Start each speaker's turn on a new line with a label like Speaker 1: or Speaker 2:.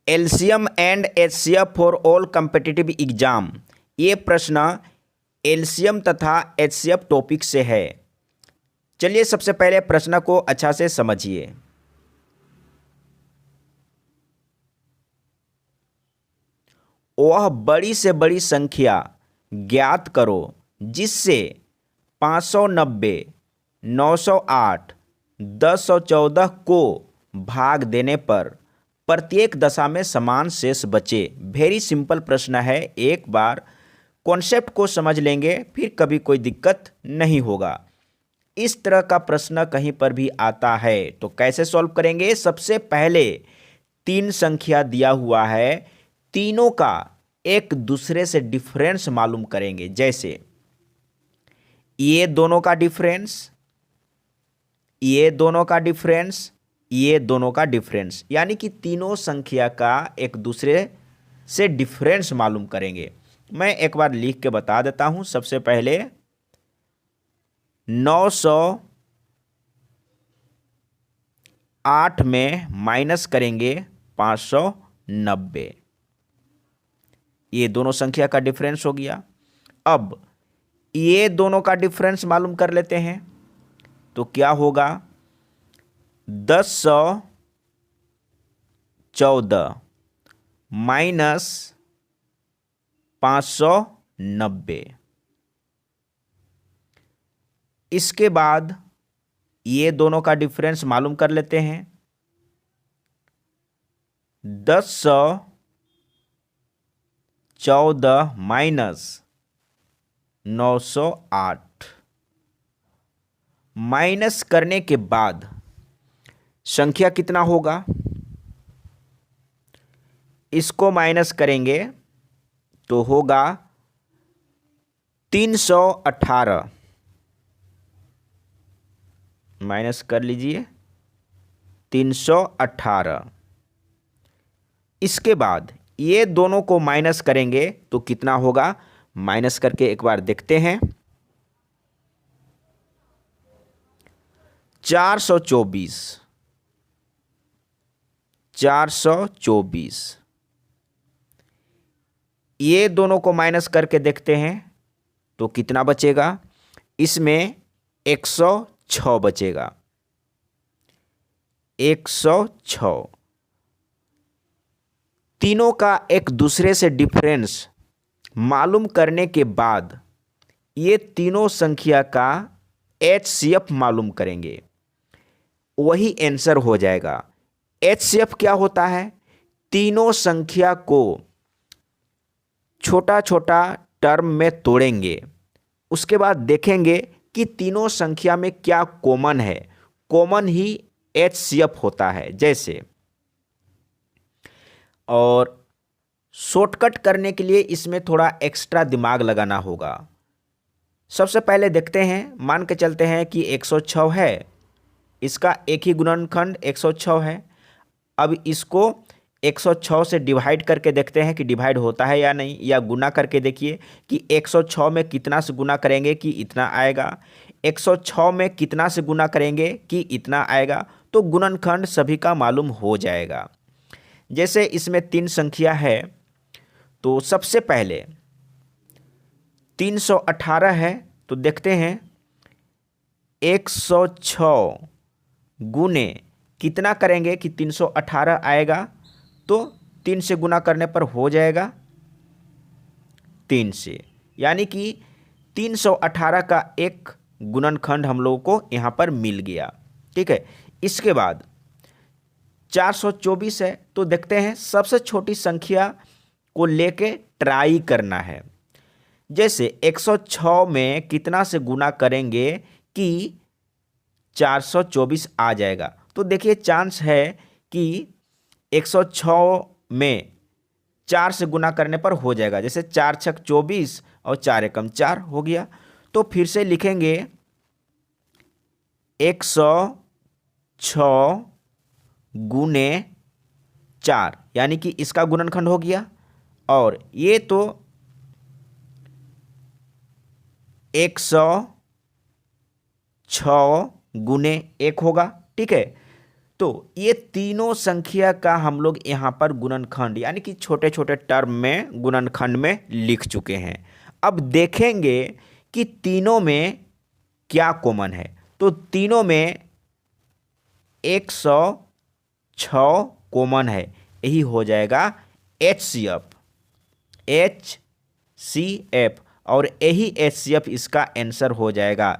Speaker 1: LCM and HCF for all competitive exam. ये प्रश्न LCM तथा एचसीएफ टॉपिक से है। चलिए सबसे पहले प्रश्न को अच्छा से समझिए। वह बड़ी से बड़ी संख्या ज्ञात करो जिससे 590, 908, 1014 को भाग देने पर प्रत्येक दशा में समान शेष बचे। वेरी सिंपल प्रश्न है, एक बार कॉन्सेप्ट को समझ लेंगे फिर कभी कोई दिक्कत नहीं होगा। इस तरह का प्रश्न कहीं पर भी आता है तो कैसे सॉल्व करेंगे। सबसे पहले तीन संख्या दिया हुआ है, तीनों का एक दूसरे से डिफरेंस मालूम करेंगे। जैसे ये दोनों का डिफरेंस, ये दोनों का डिफरेंस, ये दोनों का डिफरेंस, यानी कि तीनों संख्या का एक दूसरे से डिफरेंस मालूम करेंगे। मैं एक बार लिख के बता देता हूं। सबसे पहले 908 में माइनस करेंगे 590, ये दोनों संख्या का डिफरेंस हो गया। अब ये दोनों का डिफरेंस मालूम कर लेते हैं तो क्या होगा, 1014 माइनस 590। इसके बाद ये दोनों का डिफरेंस मालूम कर लेते हैं, 1014 माइनस 908। माइनस करने के बाद संख्या कितना होगा, इसको माइनस करेंगे तो होगा 318। माइनस कर लीजिए 318। इसके बाद ये दोनों को माइनस करेंगे तो कितना होगा, माइनस करके एक बार देखते हैं। 424, 424। ये दोनों को माइनस करके देखते हैं तो कितना बचेगा, इसमें 106 बचेगा, 106। तीनों का एक दूसरे से डिफरेंस मालूम करने के बाद ये तीनों संख्या का एचसीएफ मालूम करेंगे, वही आंसर हो जाएगा। एचसीएफ क्या होता है, तीनों संख्या को छोटा छोटा टर्म में तोड़ेंगे, उसके बाद देखेंगे कि तीनों संख्या में क्या कॉमन है, कॉमन ही एचसीएफ होता है। जैसे, और शॉर्टकट करने के लिए इसमें थोड़ा एक्स्ट्रा दिमाग लगाना होगा। सबसे पहले देखते हैं, मान के चलते हैं कि 106 है, इसका एक ही गुणनखंड 106 है। अब इसको 106 से डिवाइड करके देखते हैं कि डिवाइड होता है या नहीं, या गुना करके देखिए कि 106 में कितना से गुना करेंगे कि इतना आएगा, 106 में कितना से गुना करेंगे कि इतना आएगा। तो गुणनखंड सभी का मालूम हो जाएगा। जैसे इसमें तीन संख्या है तो सबसे पहले 318 है तो देखते हैं 106 गुने कितना करेंगे कि 318 आएगा, तो 3 से गुना करने पर हो जाएगा 3 से, यानी कि 318 का एक गुणनखंड हम लोगों को यहाँ पर मिल गया। ठीक है, इसके बाद 424 है तो देखते हैं सबसे छोटी संख्या को लेके ट्राई करना है। जैसे 106 में कितना से गुना करेंगे कि 424 आ जाएगा, तो देखिए चांस है कि 106 में 4 से गुना करने पर हो जाएगा। जैसे 4 छक 24 और 4 एकम 4 हो गया। तो फिर से लिखेंगे 106 गुने 4, यानी कि इसका गुणनखंड हो गया, और ये तो 106 गुने 1 होगा। ठीक है, तो ये तीनों संख्या का हम लोग यहाँ पर गुणनखंड यानी कि छोटे छोटे टर्म में गुणनखंड में लिख चुके हैं। अब देखेंगे कि तीनों में क्या कॉमन है। तो तीनों में 106 कॉमन है, यही हो जाएगा HCF और यही HCF इसका आंसर हो जाएगा।